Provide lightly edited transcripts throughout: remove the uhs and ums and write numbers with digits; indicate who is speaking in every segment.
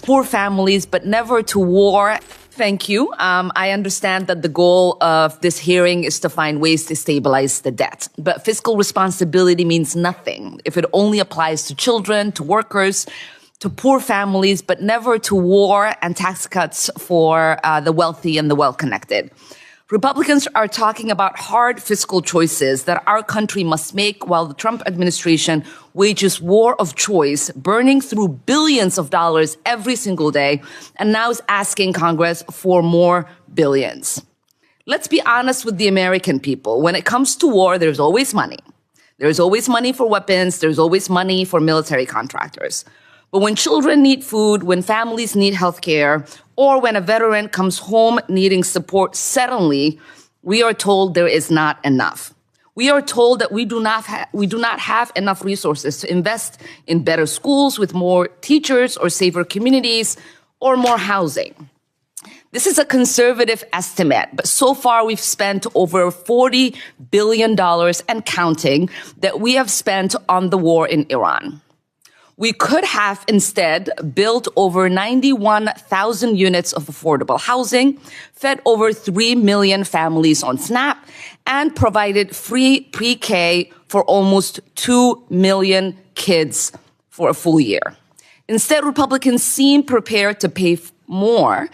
Speaker 1: poor families, but never to war. Thank you. I understand that the goal of this hearing is to find ways to stabilize the debt. But fiscal responsibility means nothing if it only applies to children, to workers, to poor families, but never to war and tax cuts for the wealthy and the well-connected. Republicans are talking about hard fiscal choices that our country must make while the Trump administration wages war of choice, burning through billions of dollars every single day, and now is asking Congress for more billions. Let's be honest with the American people. When it comes to war, there's always money. There's always money for weapons. There's always money for military contractors. But when children need food, when families need health care, or when a veteran comes home needing support suddenly, we are told there is not enough. We are told that we do not have enough resources to invest in better schools with more teachers or safer communities or more housing. This is a conservative estimate, but so far we've spent over $40 billion and counting that we have spent on the war in Iran. We could have instead built over 91,000 units of affordable housing, fed over 3 million families on SNAP, and provided free pre-K for almost 2 million kids for a full year. Instead, Republicans seem prepared to pay more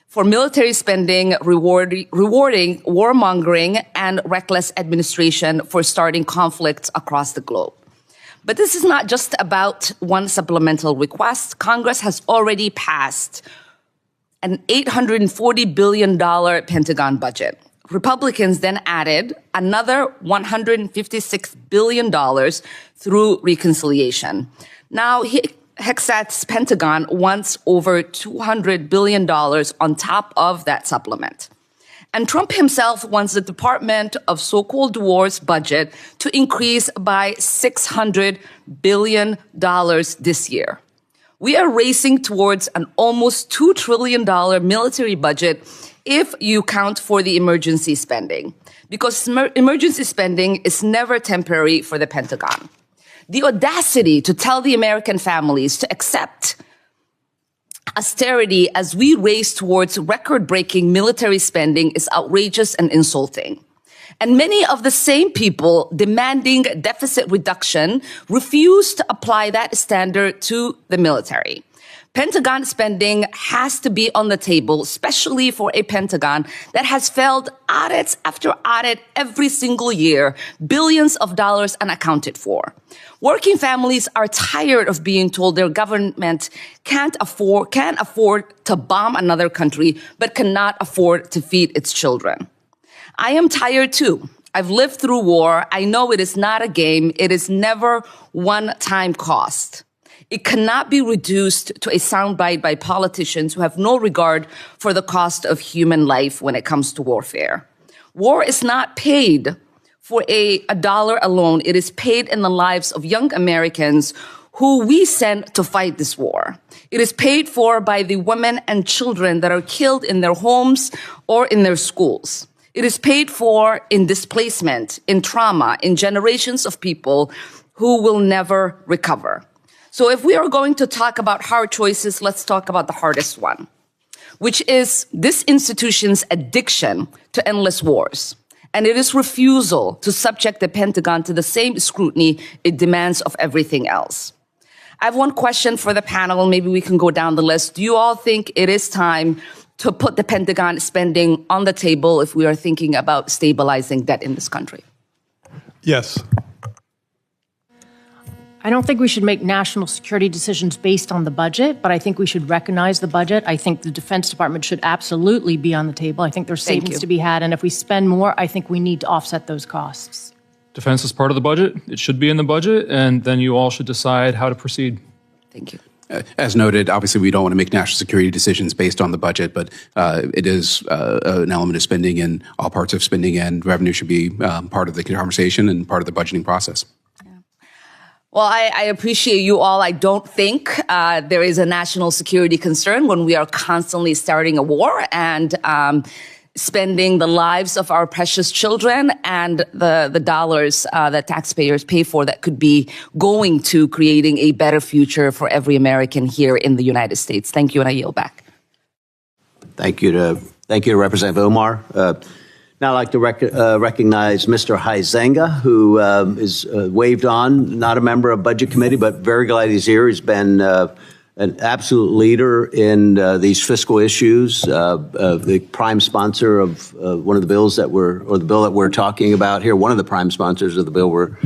Speaker 1: for military spending, rewarding warmongering and reckless administration for starting conflicts across the globe. But this is not just about one supplemental request. Congress has already passed an $840 billion Pentagon budget. Republicans then added another $156 billion through reconciliation. Now, Hexat's Pentagon wants over $200 billion on top of that supplement. And Trump himself wants the Department of so-called war's budget to increase by $600 billion this year. We are racing towards an almost $2 trillion military budget if you count for the emergency spending, because emergency spending is never temporary for the Pentagon. The audacity to tell the American families to accept austerity as we race towards record-breaking military spending is outrageous and insulting. And many of the same people demanding deficit reduction refuse to apply that standard to the military. Pentagon spending has to be on the table, especially for a Pentagon that has failed audits after audit every single year, billions of dollars unaccounted for. Working families are tired of being told their government can afford to bomb another country, but cannot afford to feed its children. I am tired too. I've lived through war. I know it is not a game. It is never one-time cost. It cannot be reduced to a soundbite by politicians who have no regard for the cost of human life when it comes to warfare. War is not paid for a dollar alone. It is paid in the lives of young Americans who we send to fight this war. It is paid for by the women and children that are killed in their homes or in their schools. It is paid for in displacement, in trauma, in generations of people who will never recover. So if we are going to talk about hard choices, let's talk about the hardest one, which is this institution's addiction to endless wars. And it is refusal to subject the Pentagon to the same scrutiny it demands of everything else. I have one question for the panel. Maybe we can go down the list. Do you all think it is time to put the Pentagon spending on the table if we are thinking about stabilizing debt in this country?
Speaker 2: Yes.
Speaker 3: I don't think we should make national security decisions based on the budget, but I think we should recognize the budget. I think the Defense Department should absolutely be on the table. I think there's savings to be had, and if we spend more, I think we need to offset those costs.
Speaker 4: Defense is part of the budget. It should be in the budget, and then you all should decide how to proceed.
Speaker 1: Thank you.
Speaker 5: As noted, obviously we don't want to make national security decisions based on the budget, but it is an element of spending, and all parts of spending and revenue should be part of the conversation and part of the budgeting process.
Speaker 1: Well, I appreciate you all. I don't think there is a national security concern when we are constantly starting a war. And spending the lives of our precious children and the dollars that taxpayers pay for that could be going to creating a better future for every American here in the United States. Thank you, and I yield back.
Speaker 2: Thank you to Representative Omar. Now I'd like to recognize Mr. Huizenga, who is waived on, not a member of Budget Committee, but very glad he's here. He's been an absolute leader in these fiscal issues, the prime sponsor of one of the bills that the bill that we're talking about here, one of the prime sponsors of the bill we're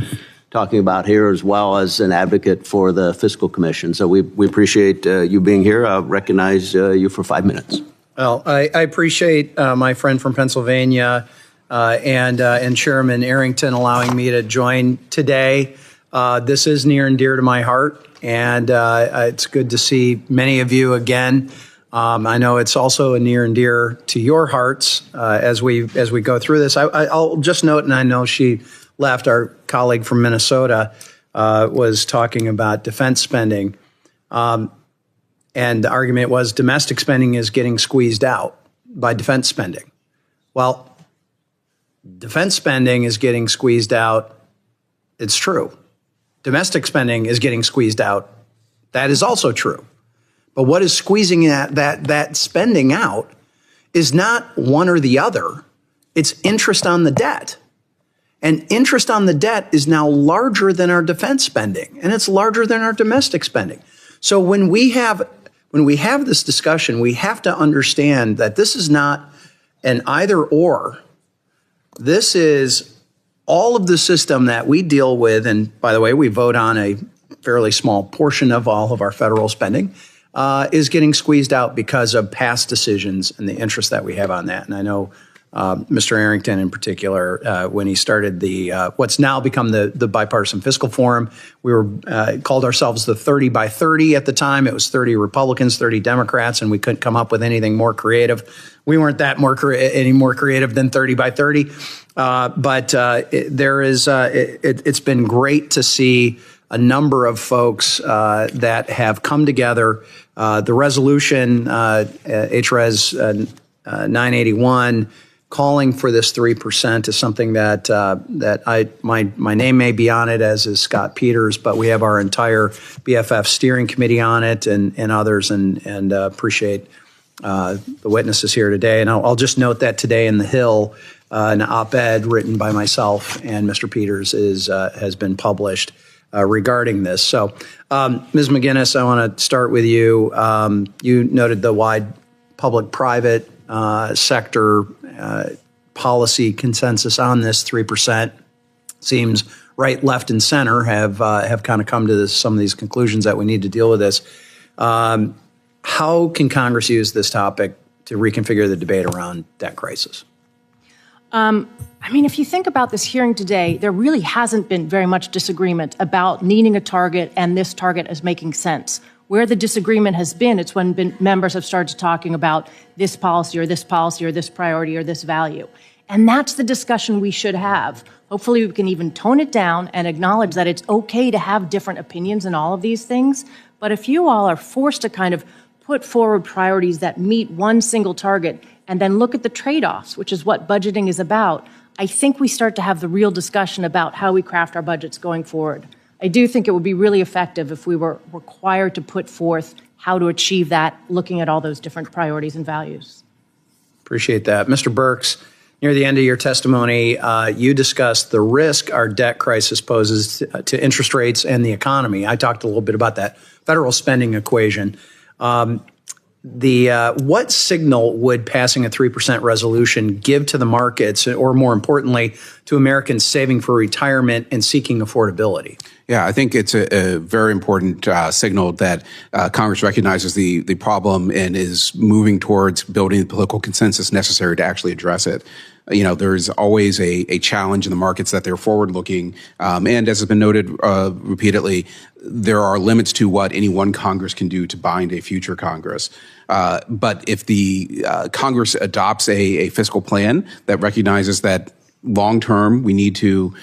Speaker 2: talking about here, as well as an advocate for the Fiscal Commission. So we appreciate you being here. I'll recognize you for 5 minutes.
Speaker 6: Well, I appreciate my friend from Pennsylvania and Chairman Arrington allowing me to join today. This is near and dear to my heart, and it's good to see many of you again. I know it's also near and dear to your hearts as we go through this. I'll just note, and I know she left, our colleague from Minnesota was talking about defense spending. And the argument was domestic spending is getting squeezed out by defense spending. Well, defense spending is getting squeezed out. It's true. Domestic spending is getting squeezed out. That is also true. But what is squeezing that spending out is not one or the other. It's interest on the debt. And interest on the debt is now larger than our defense spending, and it's larger than our domestic spending. So when we have this discussion, we have to understand that this is not an either or. This is all of the system that we deal with. And by the way, we vote on a fairly small portion of all of our federal spending, is getting squeezed out because of past decisions and the interest that we have on that. And I know Mr. Arrington in particular, when he started the what's now become the Bipartisan Fiscal Forum, we were called ourselves the 30 by 30 at the time. It was 30 Republicans, 30 Democrats, and we couldn't come up with anything more creative. We weren't that any more creative than 30 by 30. It's been great to see a number of folks that have come together. The resolution, HRES 981, calling for this 3% is something that my name may be on it, as is Scott Peters, but we have our entire BFF steering committee on it and others, and appreciate the witnesses here today. And I'll just note that today in The Hill, an op-ed written by myself and Mr. Peters has been published regarding this. So, Ms. McGinnis, I want to start with you. You noted the wide public-private sector policy consensus on this 3%. Seems right, left, and center have kind of come to some of these conclusions that we need to deal with this. How can Congress use this topic to reconfigure the debate around debt crisis?
Speaker 3: If you think about this hearing today, there really hasn't been very much disagreement about needing a target and this target as making sense. Where the disagreement has been, it's when members have started talking about this policy or this priority or this value. And that's the discussion we should have. Hopefully we can even tone it down and acknowledge that it's okay to have different opinions in all of these things. But if you all are forced to kind of put forward priorities that meet one single target and then look at the trade-offs, which is what budgeting is about, I think we start to have the real discussion about how we craft our budgets going forward. I do think it would be really effective if we were required to put forth how to achieve that, looking at all those different priorities and values.
Speaker 6: Appreciate that. Mr. Burks, near the end of your testimony, you discussed the risk our debt crisis poses to interest rates and the economy. I talked a little bit about that federal spending equation. What signal would passing a 3% resolution give to the markets, or more importantly, to Americans saving for retirement and seeking affordability?
Speaker 5: Yeah, I think it's a very important signal that Congress recognizes the problem and is moving towards building the political consensus necessary to actually address it. There's always a challenge in the markets that they're forward-looking. And as has been noted repeatedly, there are limits to what any one Congress can do to bind a future Congress. But if the Congress adopts a fiscal plan that recognizes that long-term we need to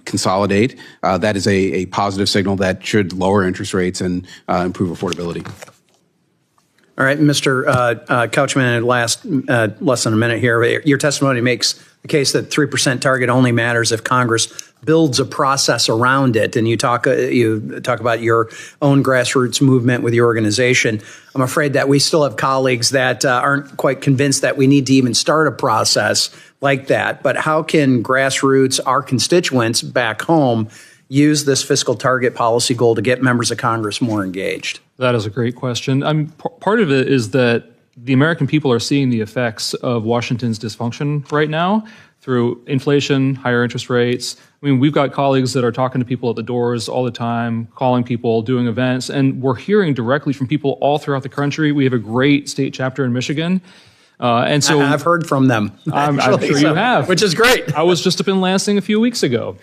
Speaker 5: consolidate, that is a positive signal that should lower interest rates and improve affordability.
Speaker 6: All right, Mr. Couchman, less than a minute here. Your testimony makes the case that 3% target only matters if Congress builds a process around it. And you talk about your own grassroots movement with your organization. I'm afraid that we still have colleagues that aren't quite convinced that we need to even start a process like that. But how can grassroots, our constituents back home, use this fiscal target policy goal to get members of Congress more engaged?
Speaker 4: That is a great question. Part of it is that the American people are seeing the effects of Washington's dysfunction right now through inflation, higher interest rates. I mean, we've got colleagues that are talking to people at the doors all the time, calling people, doing events, and we're hearing directly from people all throughout the country. We have a great state chapter in Michigan. And so
Speaker 6: I've heard from them.
Speaker 4: I'm sure you have.
Speaker 6: Which is great.
Speaker 4: I was just up in Lansing a few weeks ago.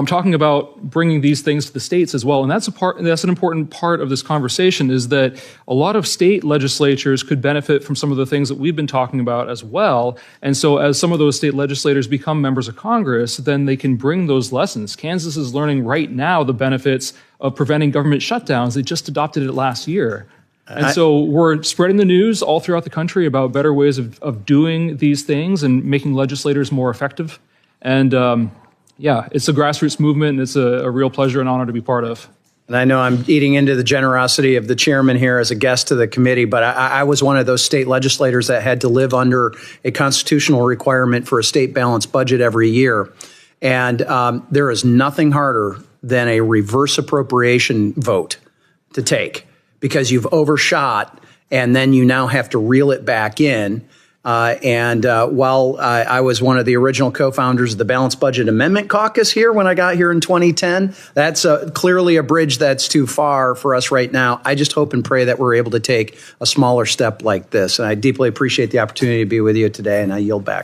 Speaker 4: Talking about bringing these things to the states as well. And that's an important part of this conversation, is that a lot of state legislatures could benefit from some of the things that we've been talking about as well. And so as some of those state legislators become members of Congress, then they can bring those lessons. Kansas is learning right now the benefits of preventing government shutdowns. They just adopted it last year. And so we're spreading the news all throughout the country about better ways of doing these things and making legislators more effective. And yeah, it's a grassroots movement, and it's a real pleasure and honor to be part of.
Speaker 6: And I know I'm eating into the generosity of the chairman here as a guest to the committee, but I was one of those state legislators that had to live under a constitutional requirement for a state balanced budget every year. And there is nothing harder than a reverse appropriation vote to take, because you've overshot and then you now have to reel it back in. While I was one of the original co-founders of the Balanced Budget Amendment Caucus here when I got here in 2010, that's clearly a bridge that's too far for us right now. I just hope and pray that we're able to take a smaller step like this. And I deeply appreciate the opportunity to be with you today, and I yield back.